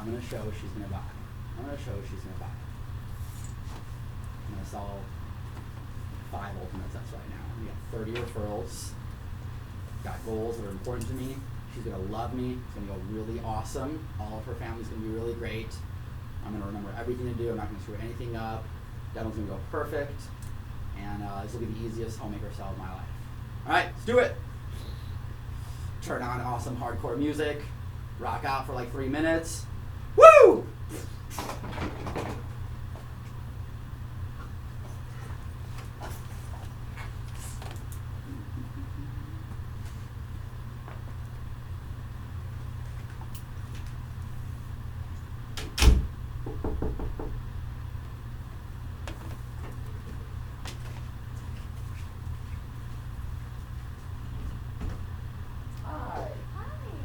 I'm going to show she's going to buy. I'm going to show she's going to buy. I'm going to sell 5 ultimate sets right now. We got 30 referrals. Got goals that are important to me. She's going to love me. It's going to go really awesome. All of her family's going to be really great. I'm going to remember everything to do. I'm not going to screw anything up. Demo's going to go perfect. And this will be the easiest homemaker sell of my life. All right, let's do it. Turn on awesome hardcore music. Rock out for like 3 minutes. Woo!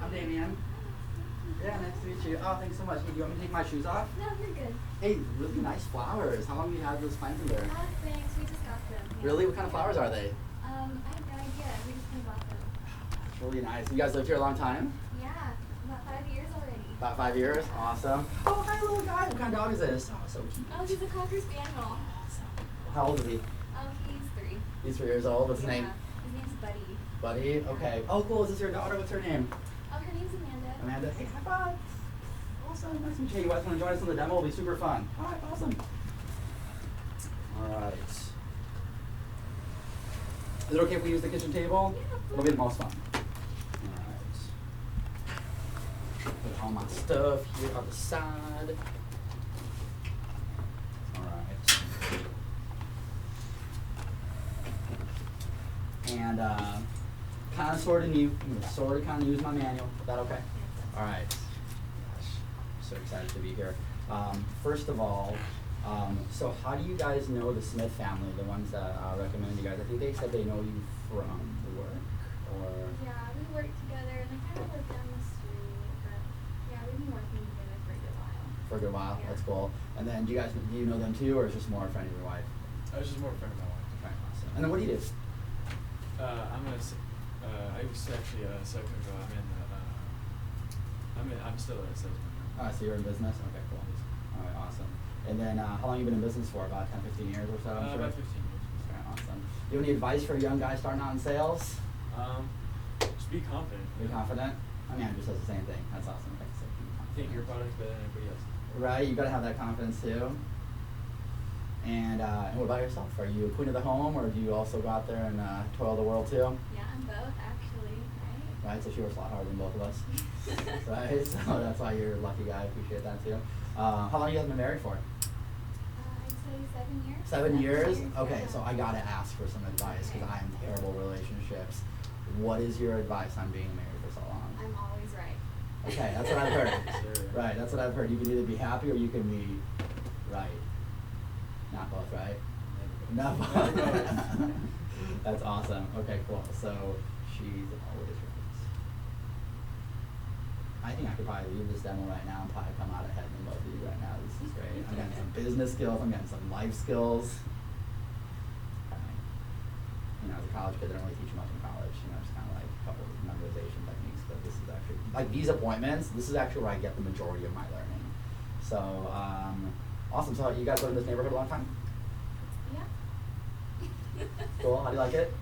I'm Demian. Yeah, nice to meet you. Oh, thanks so much. Hey, do you want me to take my shoes off? No, you're good. Hey, really nice flowers. How long have you had those plants in there? Thanks. We just got them. Yeah. Really? What kind of flowers are they? I have no idea. We just kind of bought them. That's really nice. You guys lived here a long time? Yeah, about 5 years already. About 5 years? Awesome. Oh, hi, little guy. What kind of dog is this? Oh, so cute. Oh, he's a Cocker Spaniel. How old is he? He's 3. He's 3 years old. What's his name? His name's Buddy. Buddy? Okay. Oh, cool. Is this your daughter? What's her name? Her name's Amanda. Amanda. Hey, high five. Awesome. Nice to meet you. You guys want to join us on the demo? It'll be super fun. All right, awesome. All right. Is it okay if we use the kitchen table? Yeah. It'll be the most fun. All right. Put all my stuff here on the side. All right. And kind of sort of kind of use my manual. Is that okay? All right. Gosh, I'm so excited to be here. First of all, so how do you guys know the Smith family, the ones that recommended you guys? I think they said they know you from work, or? Yeah, we work together, and they kind of live down the street, but yeah, we've been working together for a good while. For a good while, Yeah. That's cool. And then do you know them too, or is it just more a friend of your wife? I was just more a friend of my wife. Okay, awesome. And then what do you do? I was actually a salesman. I'm still a salesman. So you're in business? Okay, cool. All right, awesome. And then how long have you been in business for? About 10, 15 years or so? I'm sure? About 15 years. Okay, awesome. Do you have any advice for a young guy starting out in sales? Just be confident. Be confident? I mean, Andrew says the same thing. That's awesome. Thanks. Think your product's better than everybody else. Right, you gotta have that confidence too. And what about yourself? Are you a queen of the home, or do you also go out there and toil the world too? Yeah, I'm both actually, right? Right, so she works a lot harder than both of us. Right, so that's why you're a lucky guy. I appreciate that too. How long have you guys been married for? I'd say 7 years. 7 years? Okay, yeah. so I gotta ask for some advice because I am terrible with relationships. What is your advice on being married for so long? I'm always right. Okay, that's what I've heard. Sure. Right, that's what I've heard. You can either be happy or you can be right. Not both, right? Never. Not both. Never both. That's awesome. Okay, cool. So she's always right. I think I could probably leave this demo right now and probably come out ahead than both of you right now. This is great. I'm getting some business skills. I'm getting some life skills. You know, as a college kid, they don't really teach much in college. You know, just kind of like a couple of memorization techniques. But this is actually, like these appointments, this is actually where I get the majority of my learning. So, awesome. So you guys live in this neighborhood a long time? Yeah. Cool. How do you like it?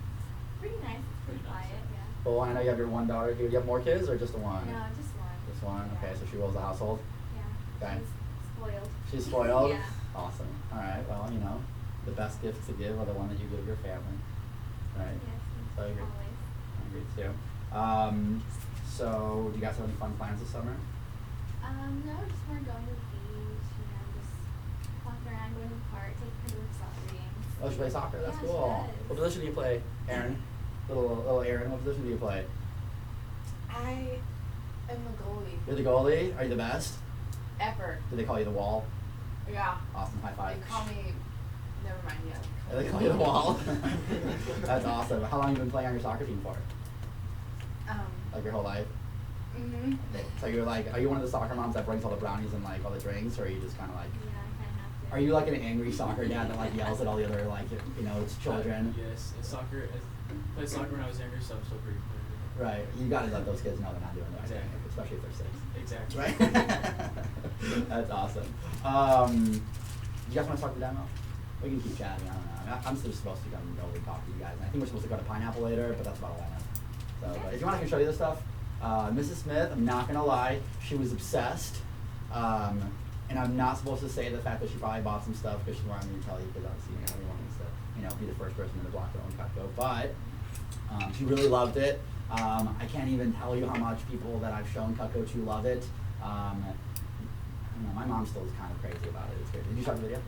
Pretty nice. It's pretty quiet, yeah. Cool. I know you have your one daughter. Do you have more kids or just the one? No, just one. Just one? Yeah. Okay, so she rules the household? Yeah. Okay. She's spoiled. She's spoiled? Yeah. Awesome. All right. Well, you know, the best gifts to give are the one that you give your family. Right? Yes, So I agree. always. I agree too. So, do you guys have any fun plans this summer? No, just more going to the beach, you know, just walking around, going to the park, taking her to the soccer games. Oh, she plays soccer. That's Yeah, she cool. does. What position do you play, Aaron? Little Aaron, what position do you play? I am the goalie. You're the goalie? Are you the best? Ever. Do they call you the wall? Yeah. Awesome. High five. They call me. Never mind yet. They call you the wall? That's awesome. How long have you been playing on your soccer team for? Like your whole life? Mm-hmm. So you're like, are you one of the soccer moms that brings all the brownies and like all the drinks, or are you just kind of like? Yeah, I kind of have to. Are you like an angry soccer dad that like yells at all the other like you know it's children? Yes, and soccer. I played soccer when I was younger, so I'm still pretty. Right. You gotta let those kids know they're not doing the right thing, Exactly. especially if they're 6. Exactly. Right. That's awesome. You guys want to start the demo? We can keep chatting. I don't know. I'm still supposed to come over and talk to you guys. And I think we're supposed to go to Pineapple later, but that's about all I know. So, but if you want, I can show you this stuff. Mrs. Smith, I'm not gonna lie, she was obsessed. And I'm not supposed to say the fact that she probably bought some stuff because she wanted me to tell you, because obviously everyone needs to, be the first person in the block their own Cutco. But she really loved it. I can't even tell you how much people that I've shown Cutco to love it. I don't know, my mom still is kind of crazy about it. It's crazy. Did you start the video?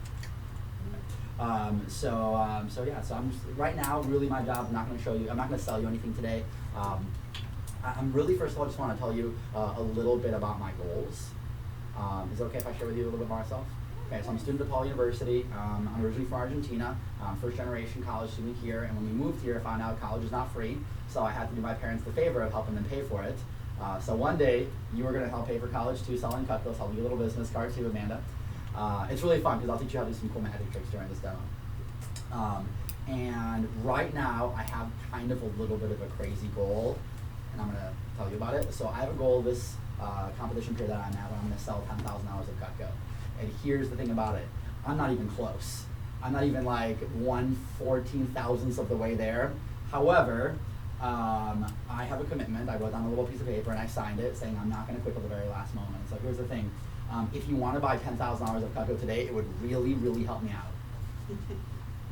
So yeah, so I'm just, right now, really my job, I'm not going to show you, I'm not going to sell you anything today. I'm really, first of all, just want to tell you a little bit about my goals. Is it okay if I share with you a little bit more myself? Okay, so I'm a student at Paul University. I'm originally from Argentina, first generation college student here, and when we moved here, I found out college is not free, so I had to do my parents the favor of helping them pay for it. So one day, you are going to help pay for college too, selling Cutco, so I'll do a little business card too, Amanda. It's really fun because I'll teach you how to do some cool magic tricks during this demo. And right now, I have kind of a little bit of a crazy goal, and I'm going to tell you about it. So I have a goal this competition period that I'm at when I'm going to sell 10,000 hours of Cutco. And here's the thing about it. I'm not even close. I'm not even like 1/14,000th of the way there. However, I have a commitment. I wrote down a little piece of paper and I signed it saying I'm not going to quit till the very last moment. So here's the thing. If you want to buy 10,000 hours of Cutco today, it would really, really help me out. You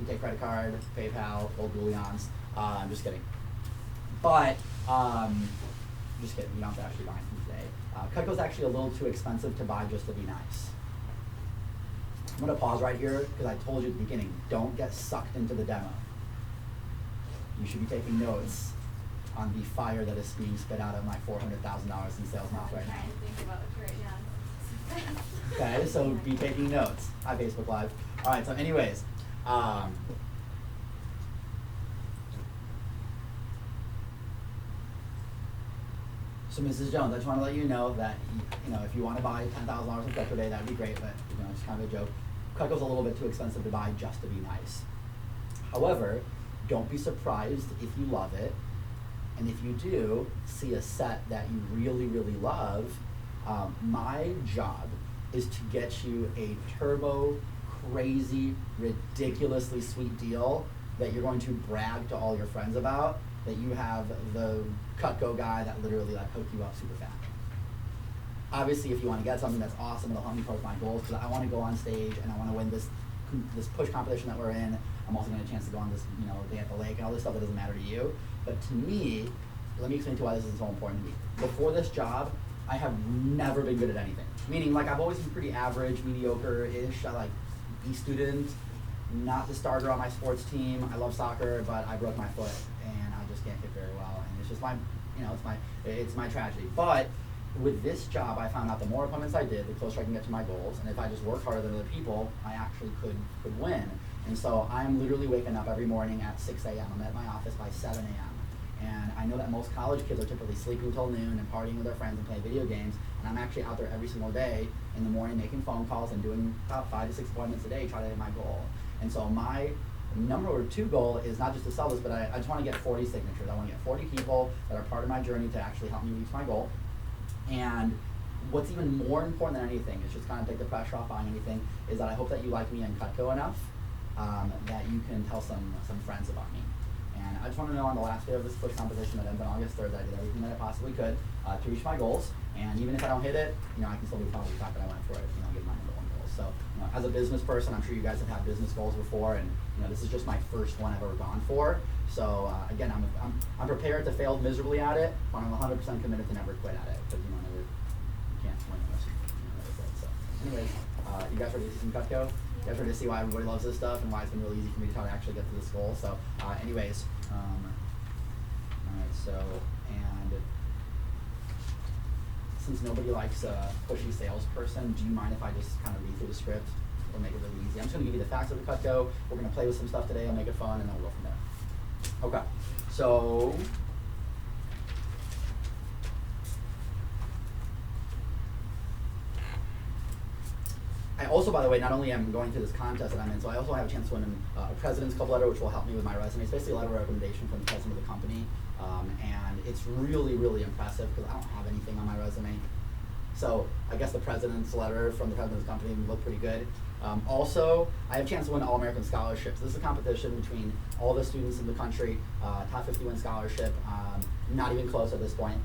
take credit card, PayPal, old bullions. I'm just kidding. But, just kidding. You don't have to actually buy anything today. Cutco's actually a little too expensive to buy just to be nice. I'm going to pause right here because I told you at the beginning, don't get sucked into the demo. You should be taking notes on the fire that is being spit out of my $400,000 in sales mouth right now. I'm trying to think about it right now. Okay, so be taking notes. Hi, Facebook Live. All right, so anyways, so Mrs. Jones, I just want to let you know that, if you want to buy $10,000 of Cutco today, that would be great, but, it's kind of a joke. Cutco's a little bit too expensive to buy just to be nice. However, don't be surprised if you love it, and if you do see a set that you really, really love, my job is to get you a turbo, crazy, ridiculously sweet deal that you're going to brag to all your friends about, that you have the Cutco guy that literally hooked you up super fast. Obviously, if you want to get something that's awesome, it'll help me towards my goals, because I want to go on stage and I want to win this push competition that we're in. I'm also going to get a chance to go on this, day at the lake and all this stuff that doesn't matter to you. But to me, let me explain to you why this is so important to me. Before this job, I have never been good at anything. Meaning, I've always been pretty average, mediocre-ish. I B student, not the starter on my sports team. I love soccer, but I broke my foot and I just can't hit very well. And it's just it's my tragedy. But with this job, I found out the more appointments I did, the closer I can get to my goals. And if I just work harder than other people, I actually could win. And so I'm literally waking up every morning at 6 a.m. I'm at my office by 7 a.m. And I know that most college kids are typically sleeping until noon and partying with their friends and playing video games. And I'm actually out there every single day in the morning making phone calls and doing about 5 to 6 appointments a day trying to hit my goal. And so my number 2 goal is not just to sell this, but I just want to get 40 signatures. I want to get 40 people that are part of my journey to actually help me reach my goal. And what's even more important than anything, is just kind of take the pressure off buying anything, is that I hope that you like me and Cutco enough that you can tell some friends about me. And I just want to know on the last day of this push competition that ends on August 3rd that I did everything that I possibly could to reach my goals. And even if I don't hit it, I can still be proud of the fact that I went for it, get my number 1 goal. So, as a business person, I'm sure you guys have had business goals before, and this is just my first one I've ever gone for. So again, I'm prepared to fail miserably at it, but I'm 100% committed to never quit at it, because you can't win unless you never quit. So, anyways, you guys ready to see some Cutco? You guys ready to see why everybody loves this stuff and why it's been really easy for me to try to actually get to this goal? So, anyways, all right. So, and since nobody likes a pushy salesperson, do you mind if I just kind of read through the script? We'll make it really easy. I'm just going to give you the facts of the Cutco. We're going to play with some stuff today. I'll make it fun, and then we'll go from there. Okay. So, I also, by the way, not only am going through this contest that I'm in, so I also have a chance to win a President's Club letter, which will help me with my resume. It's basically a letter of recommendation from the president of the company, and it's really, really impressive because I don't have anything on my resume. So I guess the president's letter from the president's company looked pretty good. Also, I have a chance to win All-American scholarships. This is a competition between all the students in the country, top 50 win scholarship. Not even close at this point,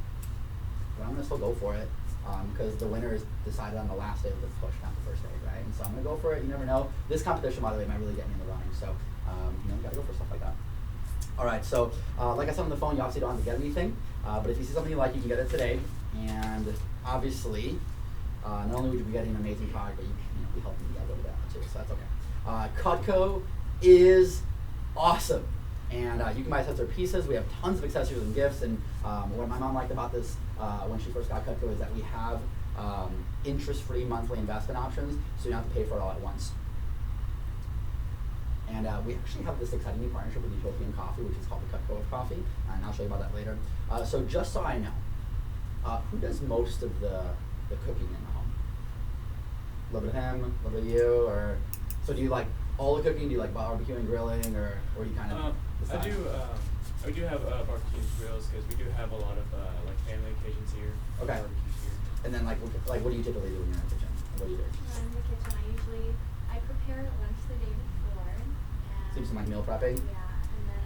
but I'm gonna still go for it because the winner is decided on the last day of the push, not the first day, right? And so I'm gonna go for it. You never know. This competition, by the way, might really get me in the running. So you gotta go for stuff like that. All right. So like I said on the phone, you obviously don't have to get anything, but if you see something you like, you can get it today. And obviously, not only would you be getting an amazing product, but you be helping me out a little bit too. So that's okay. Cutco is awesome. And you can buy accessory pieces. We have tons of accessories and gifts. And what my mom liked about this when she first got Cutco is that we have interest-free monthly investment options, so you don't have to pay for it all at once. And we actually have this exciting new partnership with Ethiopian Coffee, which is called the Cutco of Coffee, and I'll show you about that later. So just so I know, who does most of the cooking in the home? A little bit of him, a little bit of you, or so do you like all the cooking? Do you like barbecue and grilling, or do you kind of decide? I do have barbecues, grills, because we do have a lot of like family occasions here. Okay. Barbecues here. And then what do you typically do when you're in the kitchen? What do you do? In the kitchen, I prepare lunch the day before. And So you do some like meal prepping? Yeah, and then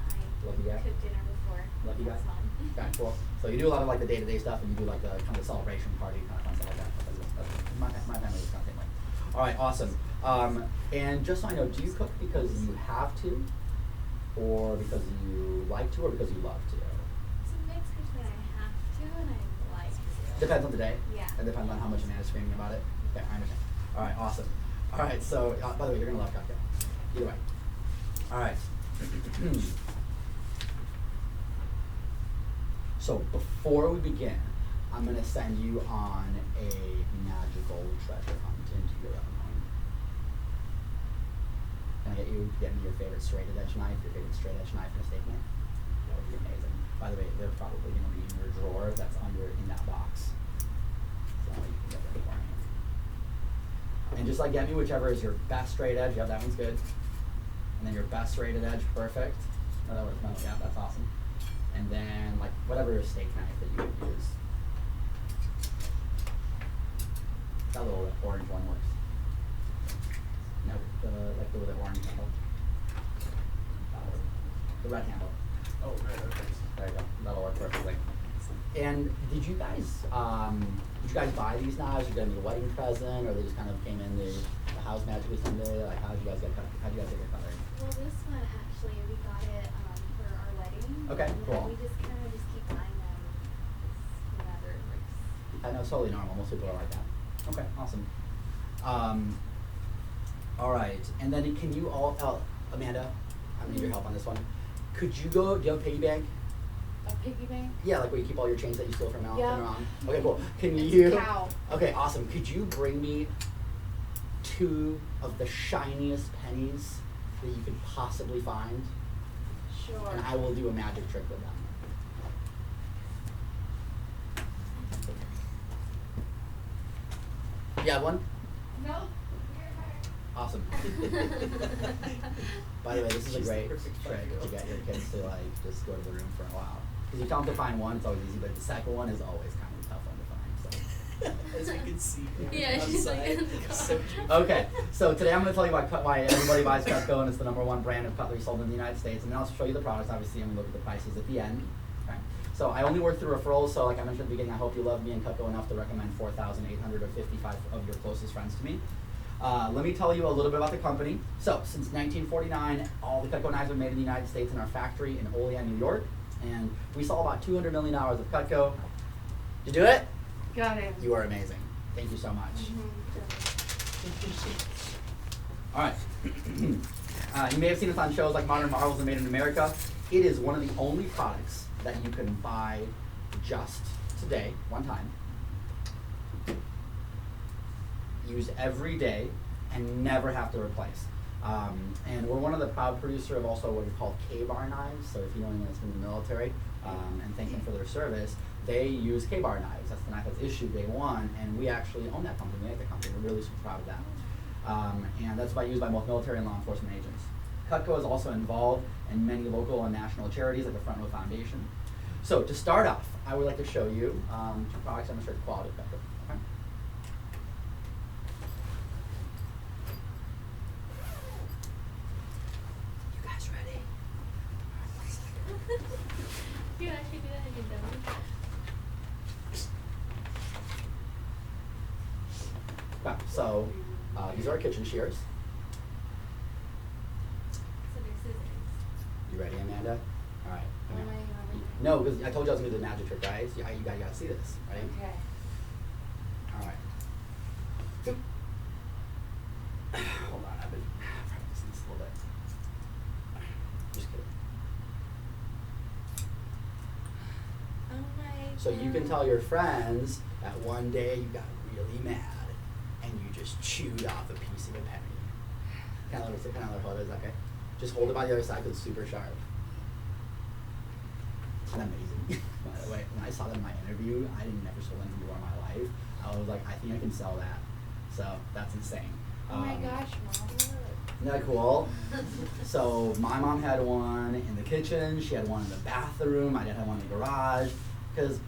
Lucky guy. I cook dinner before. Lucky guy. That's fun. Okay, cool. So you do a lot of like the day-to-day stuff, and you do like the kind of celebration party kind of fun stuff like that. My family is kind of same way. All right, awesome. And just so I know, do you cook because you have to, or because you like to, or because you love to? It's a mix between I have to and I like to. Depends on the day. Yeah. It depends on how much Amanda's screaming about it. Okay, I understand. All right, awesome. All right, so by the way, you're gonna love cocktail. Either way. All right. So before we begin, I'm gonna send you on a magical treasure hunt into your own home. Can I get me your favorite straight edge knife, your favorite straight edge knife and a steak knife? That would be amazing. By the way, they're probably gonna be in your drawer that's in that box. So you can get them for me. And just like get me whichever is your best straight edge. Yep, that one's good. And then your best straight edge, perfect. Oh, that works. No, yeah, that's awesome. And then like whatever steak knife that you would use. That little orange one works. No, the with the orange handle. The red handle. Oh, right, okay. There you go. That'll work perfectly. And did you guys buy these knives? Did you get them as a wedding present, or they just kind of came in the house magically someday? Like how did you guys get your cutlery? Well, this one actually, we got it for our wedding. Okay, and cool. We just keep buying them whenever it works. I know it's totally normal. Most people are like that. Okay, awesome. All right, and then can you all, Amanda, I'm gonna need your help on this one. Do you have a piggy bank? A piggy bank? Yeah, like where you keep all your chains that you steal from Al Yeah. and Ron. Okay, cool. Can It's you? a cow. Okay, awesome. Could you bring me 2 of the shiniest pennies that you could possibly find? Sure. And I will do a magic trick with them. You have one? No. Awesome. By the way, this is a She's the great perfect trick to five-year-old. get your kids to like just go to the room for a while. Because you tell them to find one, it's always easy, but the second one is always kind of a tough one to find. So. As you can see. Yeah, she's like in the car. So cute. Okay, so today I'm going to tell you why everybody buys Cutco, and it's the #1 brand of cutlery sold in the United States. And then I'll show you the products. Obviously, I'm going to look at the prices at the end. Okay. So I only work through referrals. So like I mentioned at the beginning, I hope you love me and Cutco enough to recommend 4,855 of your closest friends to me. Let me tell you a little bit about the company. So since 1949, all the Cutco knives are made in the United States in our factory in Olean, New York. And we sell about $200 million of Cutco. Did you do it? Got it. You are amazing. Thank you so much. All right. You may have seen this on shows like Modern Marvels and Made in America. It is one of the only products that you can buy just today, one time, use every day, and never have to replace. And we're one of the proud producer of also what we call K-bar knives. So if you know anyone that's from the military and thank them for their service, they use K-bar knives. That's the knife that's issued day one, and we actually own that company. We make the company. We're really super proud of that. And that's used by both military and law enforcement agents. Cutco is also involved in many local and national charities like the Front Row Foundation. So to start off, I would like to show you 2 products. I'm going to show you the quality of Cutco. Okay? Okay, so these are our kitchen shears. So they're scissors. You ready, Amanda? All right. Oh come my here. God. No, because I told you I was gonna do the magic trick, right? So you gotta see this. Ready? Okay. All right. Hold on, I've been practicing this a little bit. Just kidding. Oh my So you can tell your friends that one day you got really mad and you just chewed off a piece of a penny. Kind of hold it, is that okay? Just hold it by the other side because it's super sharp. Isn't that amazing? By the way, when I saw that in my interview, I didn't never sold anything before in my life. I was like, I think I can sell that. So that's insane. Oh my gosh, Mom. Isn't that cool? So my mom had one in the kitchen. She had one in the bathroom. My dad had one in the garage. Because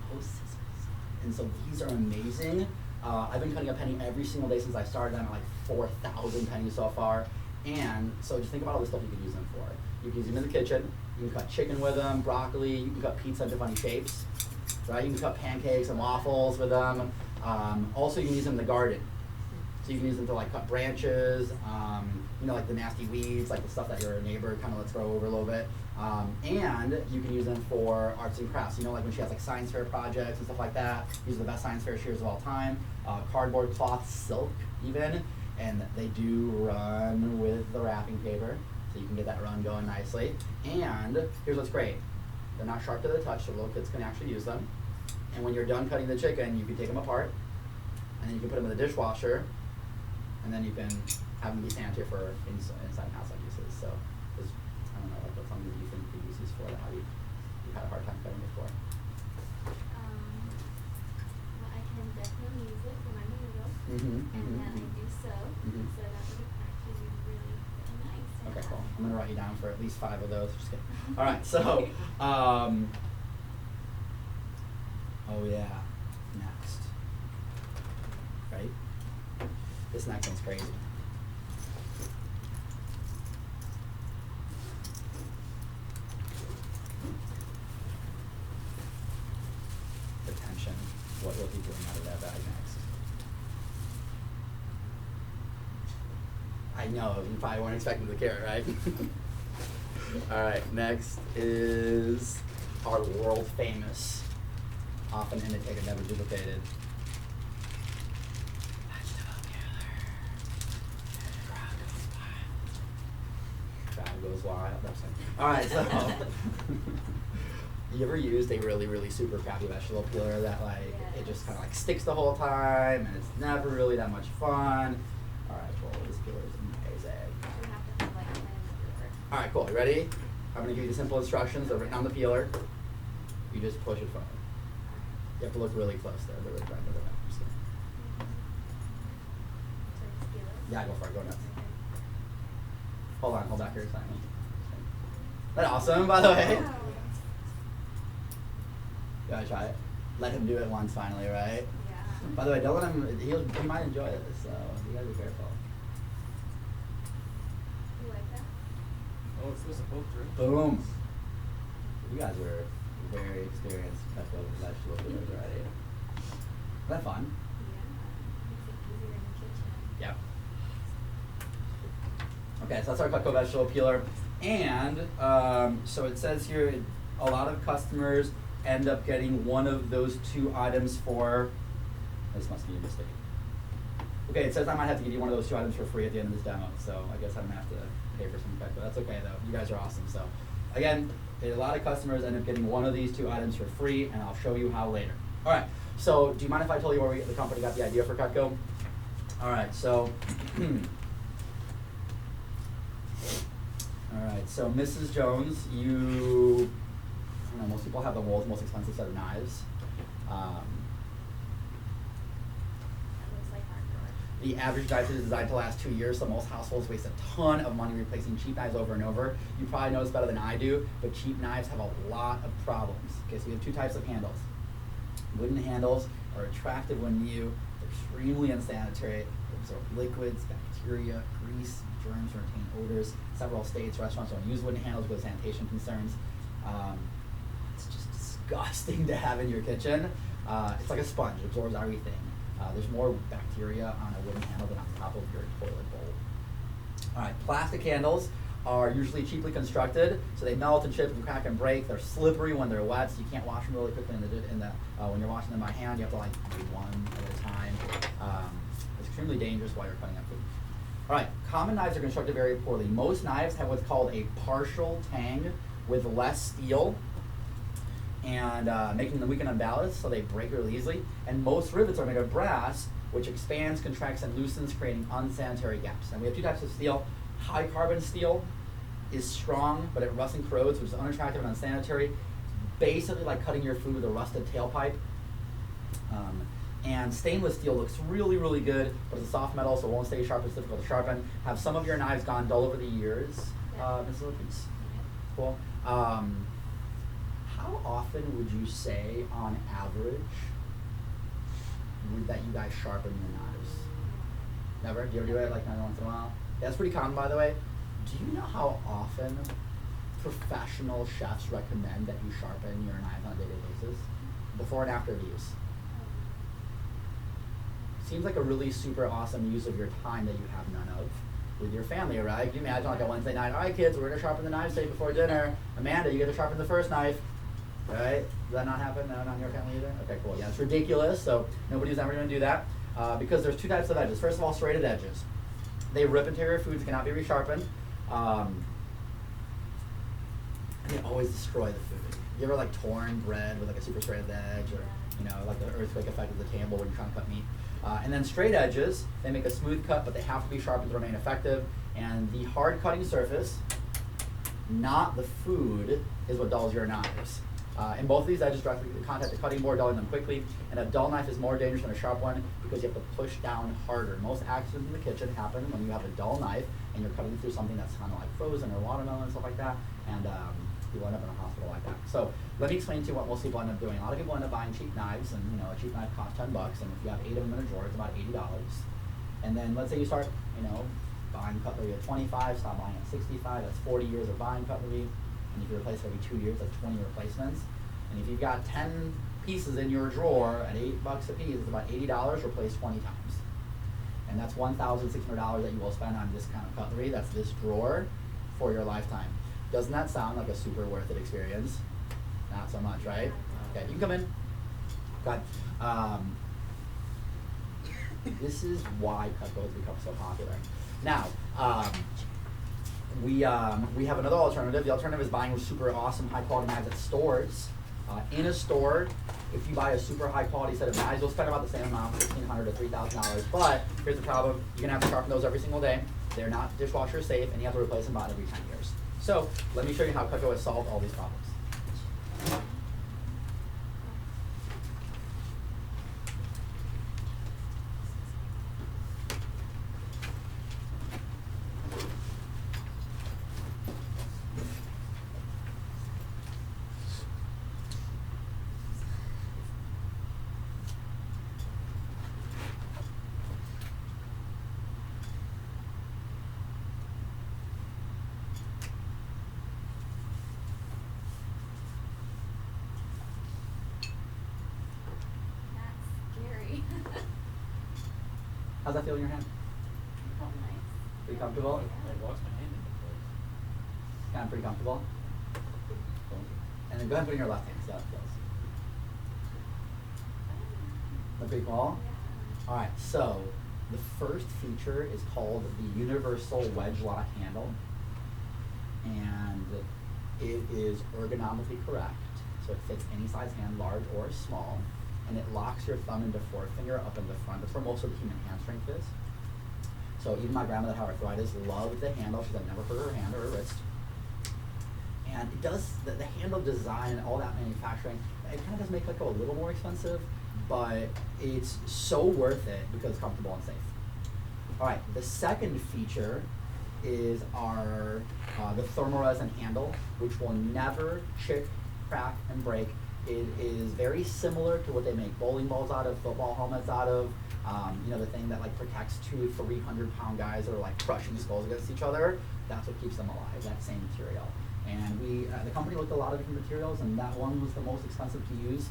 and so these are amazing. I've been cutting a penny every single day since I started. I'm at like 4,000 pennies so far. And so just think about all the stuff you can use them for. You can use them in the kitchen. You can cut chicken with them, broccoli. You can cut pizza into funny shapes, right? You can cut pancakes and waffles with them. Also, you can use them in the garden. So you can use them to like cut branches, you know, like the nasty weeds, like the stuff that your neighbor kind of lets grow over a little bit. And you can use them for arts and crafts. You know, like when she has like science fair projects and stuff like that. These are the best science fair shears of all time. Cardboard cloth, silk even, and they do run with the wrapping paper. So you can get that run going nicely. And here's what's great. They're not sharp to the touch, so little kids can actually use them. And when you're done cutting the chicken, you can take them apart, and then you can put them in the dishwasher, and then you can have them be sanitary for inside house uses. So, I don't know, like what's something that you think you could use these for that you've had a hard time cutting before? Well, I can definitely use it for my noodles. Mm-hmm. And then I do so. Mhm. So that would actually be really, really nice. to Okay, cool. have. I'm gonna write you down for at least 5 of those. Just kidding. All right, so, oh yeah, next. Ready? This next one's crazy. Attention. What will be doing out of that bag next? I know, you probably weren't expecting the carrot, right? All right, next is our world famous, often imitated, never duplicated. Crowd goes wild. All right, so you ever used a really, really super crappy vegetable peeler that like it just kind of like sticks the whole time and it's never really that much fun? All right, cool. This peeler is amazing. You have to have like 10 everywhere. All right, cool. You ready? I'm gonna give you the simple instructions. They're written on the peeler. You just push it forward. You have to look really close there. They're really trying to So just peel it. Yeah, go for it. Go nuts. Okay. Hold back here a second. Isn't that awesome, by the way? Wow. You gotta try it. Let him do it once finally, right? Yeah. By the way, don't let him. He might enjoy this, so you gotta be careful. You like that? Oh, it's supposed to poke through. Boom. You guys are very experienced cut vegetable peelers already. Isn't that fun? Yeah. Makes it easier in the kitchen. Yep. Okay, so that's our Cutco vegetable peeler. And so it says here, a lot of customers end up getting one of those 2 items for, this must be a mistake. Okay, it says I might have to give you one of those 2 items for free at the end of this demo, so I guess I'm gonna have to pay for some Cutco. That's okay though, you guys are awesome. So again, a lot of customers end up getting one of these 2 items for free, and I'll show you how later. All right, so do you mind if I told you where the company got the idea for Cutco? All right, so, all right, so Mrs. Jones, I don't know, most people have the world's most expensive set of knives. That looks like hardcore. The average knife is designed to last 2 years, so most households waste a ton of money replacing cheap knives over and over. You probably know this better than I do, but cheap knives have a lot of problems. Okay, so we have 2 types of handles. Wooden handles are attractive when new, they're extremely unsanitary, they absorb liquids, bacteria, grease, germs, or retain odors. Several states, restaurants don't use wooden handles because of sanitation concerns. It's just disgusting to have in your kitchen. It's like a sponge, it absorbs everything. There's more bacteria on a wooden handle than on top of your toilet bowl. All right, plastic handles are usually cheaply constructed, so they melt and chip and crack and break. They're slippery when they're wet, so you can't wash them really quickly when you're washing them by hand. You have to like do one at a time. It's extremely dangerous while you're cutting up food. All right, common knives are constructed very poorly. Most knives have what's called a partial tang with less steel, and making them weak and unbalanced, so they break really easily. And most rivets are made of brass, which expands, contracts, and loosens, creating unsanitary gaps. And we have two types of steel. High carbon steel is strong, but it rusts and corrodes, which is unattractive and unsanitary. Basically like cutting your food with a rusted tailpipe. And stainless steel looks really, really good, but it's a soft metal, so it won't stay sharp. It's difficult to sharpen. Have some of your knives gone dull over the years, Ms. Lopez? Cool. How often would you say, on average, that you guys sharpen your knives? Never? Do you ever do it like once in a while? Yeah, that's pretty common, by the way. Do you know how often professional chefs recommend that you sharpen your knives on a daily basis? Before and after the use. Seems like a really super awesome use of your time that you have none of with your family, right? Can you imagine like a Wednesday night, all right kids, we're gonna sharpen the knives today before dinner. Amanda, you get to sharpen the first knife, right? Does that not happen? No, not in your family either? Okay, cool. Yeah, it's ridiculous, so nobody's ever gonna do that because there's two types of edges. First of all, serrated edges. They rip interior foods, cannot be resharpened, and they always destroy the food. You ever like torn bread with like a super serrated edge, or like the earthquake effect of the table when you're trying to cut meat? And then straight edges, they make a smooth cut, but they have to be sharpened to remain effective. And the hard cutting surface, not the food, is what dulls your knives. And both of these edges directly contact the cutting board, dulling them quickly. And a dull knife is more dangerous than a sharp one because you have to push down harder. Most accidents in the kitchen happen when you have a dull knife and you're cutting through something that's kind of like frozen or watermelon and stuff like that. And you end up in a hospital like that. So let me explain to you what most people end up doing. A lot of people end up buying cheap knives, and a cheap knife costs $10, and if you have 8 of them in a drawer, it's about $80. And then let's say you start, buying cutlery at 25, stop buying at 65. That's 40 years of buying cutlery, and if you replace every 2 years, that's 20 replacements. And if you've got 10 pieces in your drawer at $8 a piece, it's about $80 replaced 20 times. And that's $1,600 that you will spend on this kind of cutlery. That's this drawer for your lifetime. Doesn't that sound like a super worth it experience? Not so much, right? Okay, you can come in. Go ahead. This is why Cutco has become so popular. Now, we have another alternative. The alternative is buying super awesome high quality knives at stores. In a store, if you buy a super high quality set of knives, you'll spend about the same amount, $1,500 to $3,000. But here's the problem: you're gonna have to sharpen those every single day. They're not dishwasher safe, and you have to replace them about every 10 years. So let me show you how Cutco has solved all these problems. How's that feel in your hand? Felt nice. Pretty comfortable? I lost my hand in the place. Kind of pretty comfortable? Cool. And then go ahead and put it in your left hand, see how it feels. Look pretty cool? Yeah. Alright, so the first feature is called the universal wedge lock handle. And it is ergonomically correct. So it fits any size hand, large or small. And it locks your thumb into forefinger up in the front. That's where most of the human hand strength is. So even my grandmother that had arthritis loved the handle. She said never hurt her hand or her wrist. And it does, the handle design and all that manufacturing, it kind of does make Cutco a little more expensive, but it's so worth it because it's comfortable and safe. All right, the second feature is our the thermoresin handle, which will never chip, crack, and break. It is very similar to what they make bowling balls out of, football helmets out of, the thing that like protects 200-300-pound guys that are like crushing skulls against each other. That's what keeps them alive, that same material. And the company looked at a lot of different materials, and that one was the most expensive to use,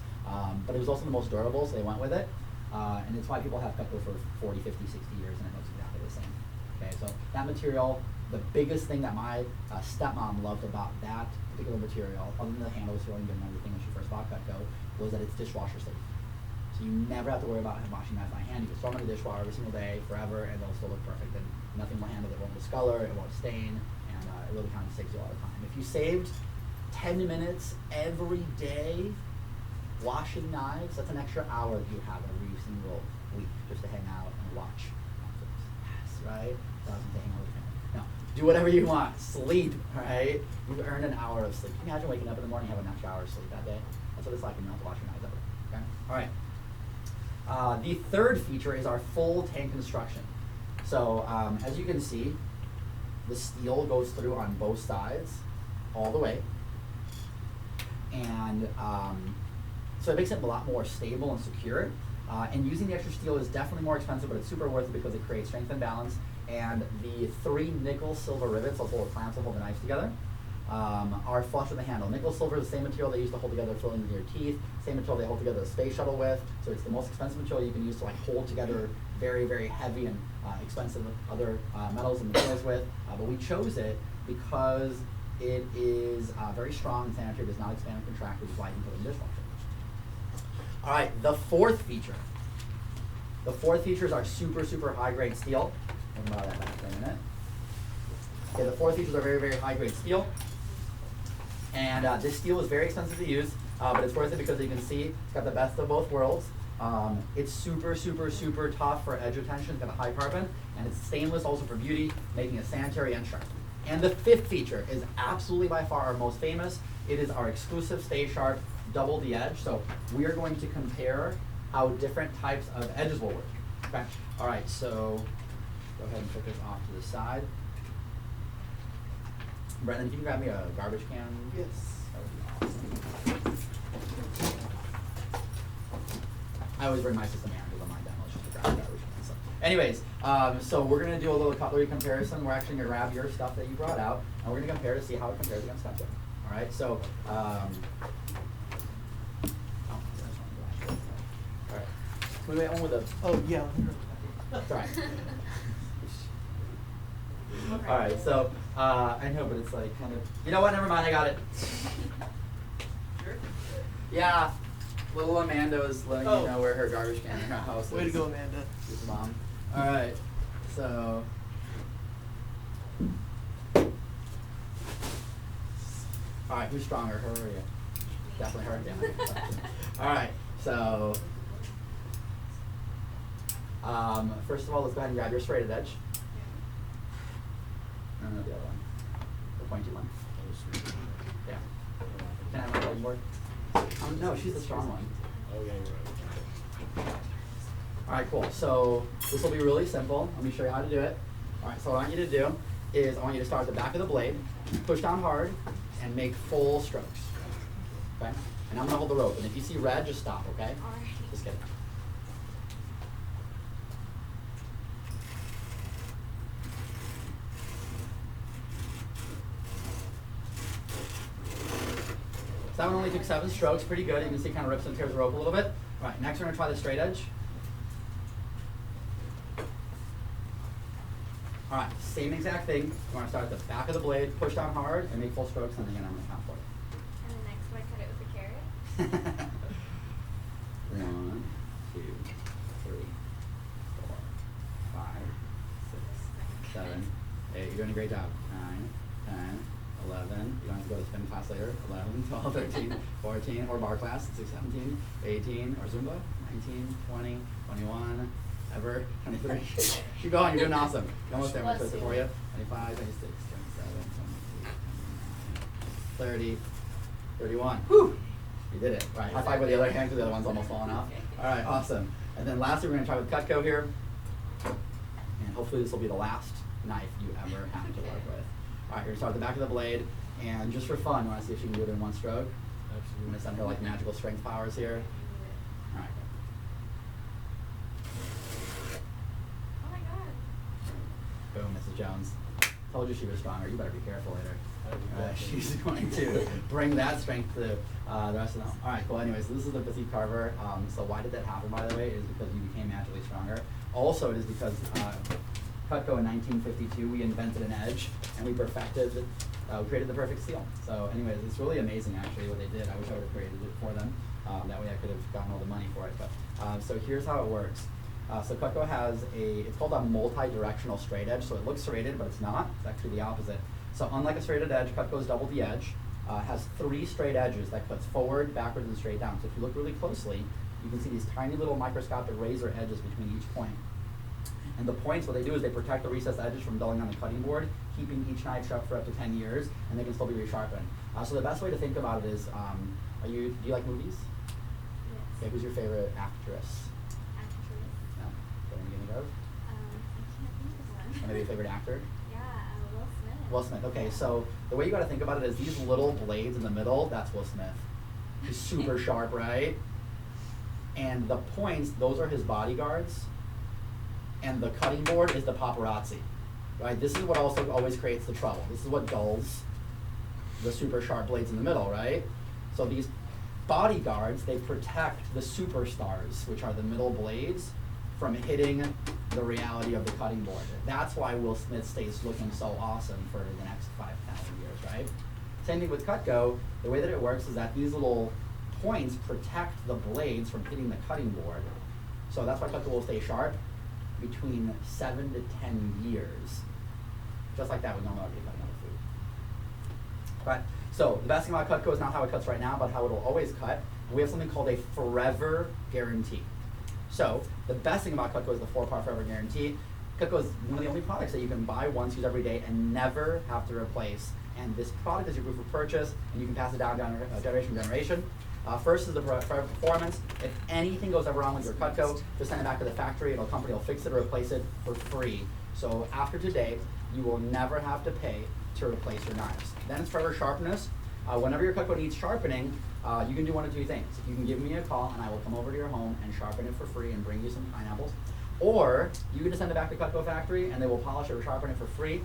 but it was also the most durable, so they went with it. And it's why people have Cutco for 40, 50, 60 years and it looks exactly the same. Okay, so that material, the biggest thing that my stepmom loved about that particular material, other than the handles, throwing and everything when she first bought Cutco, was that it's dishwasher safe. So you never have to worry about washing knives by hand. You can throw them in the dishwasher every single day, forever, and they'll still look perfect. And nothing will handle it. It won't discolor, it won't stain, and it really kind of saves you a lot of time. If you saved 10 minutes every day washing knives, that's an extra hour that you have every single week just to hang out and watch Netflix. Yes, right? Doesn't hang out with your family. No, do whatever you want. Sleep, right? You've earned an hour of sleep. Can you imagine waking up in the morning and have an extra hour of sleep that day? That's what it's like when you don't have to wash your knives ever. Okay? All right. The third feature is our full tank construction. So as you can see, the steel goes through on both sides all the way. And so it makes it a lot more stable and secure. And using the extra steel is definitely more expensive, but it's super worth it because it creates strength and balance. And the 3 nickel-silver rivets, those little clamps that hold the knives together, are flush with the handle. Nickel silver is the same material they use to hold together filling with your teeth, same material they hold together the space shuttle with, so it's the most expensive material you can use to like hold together very, very heavy and expensive other metals and materials with. But we chose it because it is very strong and sanitary, does not expand and contract, which is why you can put it in the dishwasher. All right, the fourth feature. The fourth feature is our super, super high-grade steel. We'll borrow that back for a minute. Okay, the fourth feature is our very, very high-grade steel. And this steel is very expensive to use, but it's worth it because you can see it's got the best of both worlds. It's super, super, super tough for edge retention. It's got a high carbon, and it's stainless also for beauty, making it sanitary and sharp. And the fifth feature is absolutely by far our most famous. It is our exclusive Stay Sharp double the edge. So we are going to compare how different types of edges will work. Okay. All right. So go ahead and put this off to the side. Brendan, can you grab me a garbage can? Yes. That would be awesome. I always bring my system here because I'm my demos just to grab garbage cans. So anyways, so we're going to do a little cutlery comparison. We're actually going to grab your stuff that you brought out, and we're going to compare to see how it compares against Cutco. All right, so all right. Wait, on with the. Oh, yeah. Sorry. All right, so I know, but it's like kind of. You know what? Never mind. I got it. Sure? Yeah, little Amanda was letting Oh. me know where her garbage can in her house is. Way to go, Amanda. With mom. All right, so. All right, who's stronger, her or you? Definitely her. Damn it. All right, so. First of all, let's go ahead and grab your serrated edge. No, the other one. The pointy one. Yeah. Can I have my cutting board? No, she's the strong one. Oh yeah, you're right. All right, cool. So this will be really simple. Let me show you how to do it. All right, so what I want you to do is I want you to start at the back of the blade, push down hard, and make full strokes. Okay? And I'm gonna hold the rope. And if you see red, just stop, okay? All right. Just kidding. So that one only took 7 strokes, pretty good. You can see it kind of rips and tears the rope a little bit. All right, next we're gonna try the straight edge. All right, same exact thing. You wanna start at the back of the blade, push down hard, and make full strokes, and again, I'm gonna count for it. And then next, do I cut it with a carrot? 1, 2, 3, 4, 5, 6, 7, 8. You're doing a great job. 9, 10, 11. You don't have to go to spin class later. 11, 12, 13, 14, or bar class. 16, 17, 18, or Zumba. 19, 20, 21, ever. 23. Keep going. You're doing awesome. You're almost there. I'm going to twist it for you. 25, 26, 27, 28, 29, 30, 31. Whew! You did it. All right, high five with the other hand because the other one's almost falling off. All right, awesome. And then lastly, we're going to try with Cutco here. And hopefully this will be the last knife you ever have to work with. All right, you're going to start at the back of the blade. And just for fun, you want to see if she can do it in one stroke? I'm going to send her like magical strength powers here. All right. Oh my god. Boom, Mrs. Jones. Told you she was stronger. You better be careful later. She's going to bring that strength to the rest of them. All right, cool. Anyways, so this is the physique carver. So why did that happen, by the way? Is because you became magically stronger. Also, it is because Cutco in 1952, we invented an edge and we perfected, we created the perfect seal. So anyways, it's really amazing actually what they did. I wish I would have created it for them. That way I could have gotten all the money for it. But so here's how it works. So Cutco has it's called a multi-directional straight edge. So it looks serrated, but it's not. It's actually the opposite. So unlike a serrated edge, Cutco's double the edge. Has 3 straight edges that cuts forward, backwards, and straight down. So if you look really closely, you can see these tiny little microscopic razor edges between each point. And the points, what they do is they protect the recessed edges from dulling on the cutting board, keeping each knife sharp for up to 10 years, and they can still be resharpened. So the best way to think about it is, do you like movies? Yes. Okay, who's your favorite actress? Actress. No, don't you think of? I can't think of Or one. maybe a favorite actor? Yeah, Will Smith. Will Smith. Okay, so the way you got to think about it is these little blades in the middle, that's Will Smith. He's super sharp, right? And the points, those are his bodyguards. And the cutting board is the paparazzi, right? This is what also always creates the trouble. This is what dulls the super sharp blades in the middle, right? So these bodyguards, they protect the superstars, which are the middle blades, from hitting the reality of the cutting board. That's why Will Smith stays looking so awesome for the next 5-10 years, right? Same thing with Cutco. The way that it works is that these little points protect the blades from hitting the cutting board. So that's why Cutco will stay sharp between 7 to 10 years. Just like that with normal everyday cutting other food. Right? So the best thing about Cutco is not how it cuts right now, but how it will always cut. We have something called a forever guarantee. So the best thing about Cutco is the 4-part forever guarantee. Cutco is one of the only products that you can buy once, use every day, and never have to replace. And this product is your proof of purchase, and you can pass it down generation to generation. First is the forever performance. If anything goes ever wrong with your Cutco, just send it back to the factory. The company will fix it or replace it for free. So after today, you will never have to pay to replace your knives. Then it's forever sharpness. Whenever your Cutco needs sharpening, you can do one of 2 things. You can give me a call and I will come over to your home and sharpen it for free and bring you some pineapples. Or you can just send it back to Cutco factory and they will polish it or sharpen it for free.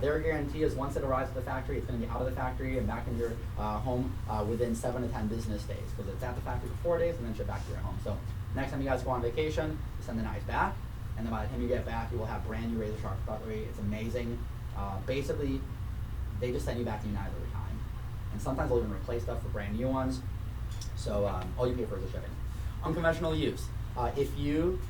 Their guarantee is once it arrives at the factory, it's going to be out of the factory and back in your home within 7 to 10 business days, because it's at the factory for 4 days and then shipped back to your home. So next time you guys go on vacation, you send the knives back, and then by the time you get back, you will have brand new razor sharp cutlery. It's amazing. Basically, they just send you back new knives every time. And sometimes they'll even replace stuff for brand new ones. So all you pay for is the shipping. Unconventional use. If you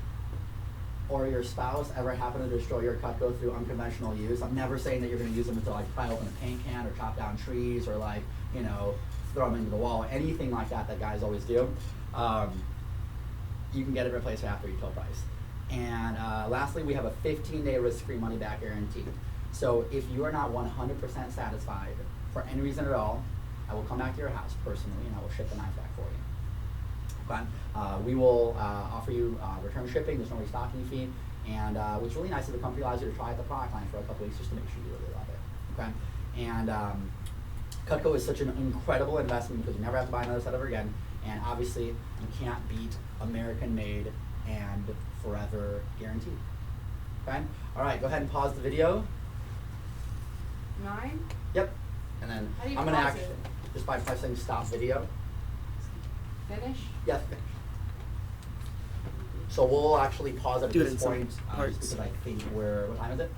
or your spouse ever happen to destroy your Cutco through unconventional use, I'm never saying that you're going to use them to like pry open a paint can or chop down trees or like, you know, throw them into the wall, anything like that that guys always do. You can get it replaced after retail price. And lastly, we have a 15-day risk-free money-back guarantee. So if you are not 100% satisfied for any reason at all, I will come back to your house personally and I will ship the knife back for you. Okay? We will offer you return shipping. There's no restocking fee. And what's really nice is the company allows you to try out the product line for a couple weeks just to make sure you really love it. Okay? And Cutco is such an incredible investment because you never have to buy another set ever again. And obviously, you can't beat American-made and forever guaranteed. Okay? All right, go ahead and pause the video. 9? Yep. And then How do you I'm going to pause actually, it? just by pressing stop video. Finish? Yes, finish. So we'll actually pause it at this Do it in some point, just parts. because I think what time is it?